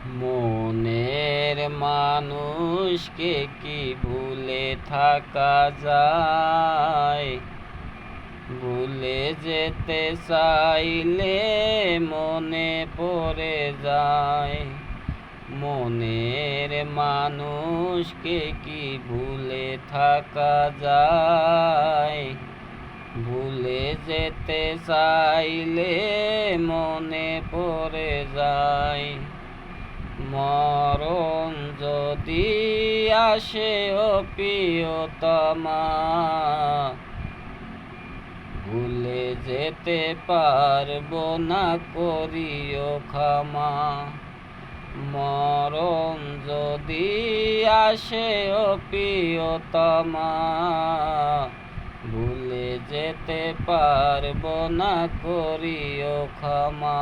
মনের মানুষকে কি ভুলে থাকা যায়? ভুলে যেতে চাইলে মনে পড়ে যায়। মনের মানুষকে কি ভুলে থাকা যায়? ভুলে যেতে চাইলে মনে পড়ে যায়। মরণ যদি আসে ও প্রিয়তমা, ভুলে যেতে পারবো না, করিও ক্ষমা। মরণ যদি আসে ও প্রিয়তমা, ভুলে যেতে পারবো না, করিও ক্ষমা।